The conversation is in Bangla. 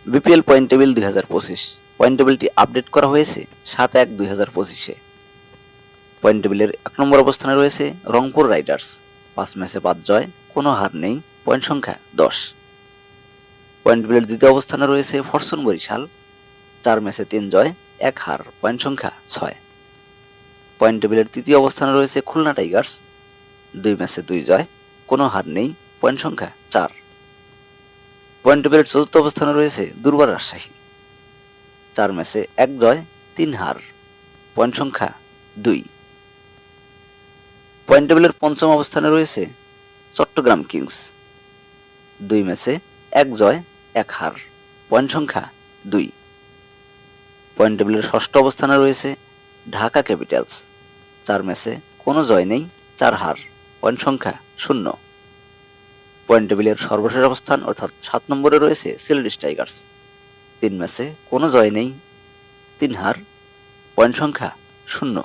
BPL point table 2025। পয়েন্ট টেবিলটি আপডেট করা হয়েছে 7/1/2025-এ। পয়েন্ট টেবিলের 1 নম্বর অবস্থানে রয়েছে রংপুর রাইডার্স, 5 ম্যাচে 5 জয়, কোনো হার নেই, পয়েন্ট সংখ্যা 10। পয়েন্ট টেবিলের দ্বিতীয় অবস্থানে রয়েছে ফরচুন বরিশাল, 4 ম্যাচে 3 জয়, 1 হার, পয়েন্ট সংখ্যা 6। পয়েন্ট টেবিলের তৃতীয় অবস্থানে রয়েছে খুলনা টাইগার্স, 2 ম্যাচে 2 জয়, কোনো হার নেই, পয়েন্ট সংখ্যা 4। পয়েন্ট টেবিলের চতুর্থ অবস্থানে রয়েছে দুর্বার রাজশাহী, 4 ম্যাচে 1 জয়, 3 হার, পয়েন্ট সংখ্যা 2। পয়েন্ট টেবিলের পঞ্চম অবস্থানে রয়েছে চট্টগ্রাম কিংস, 2 ম্যাচে 1 জয়, 1 হার, পয়েন্ট সংখ্যা 2। পয়েন্ট টেবিলের ষষ্ঠ অবস্থানে রয়েছে ঢাকা ক্যাপিটালস, 4 ম্যাচে কোনো জয় নেই, 4 হার, পয়েন্ট সংখ্যা 0। পয়েন্ট টেবিলের সর্বশেষ অবস্থান অর্থাৎ 7 নম্বরে রয়েছে সিলেট টাইগার্স, 3 ম্যাচে কোনো জয় নেই, 3 হার, পয়েন্ট সংখ্যা 0।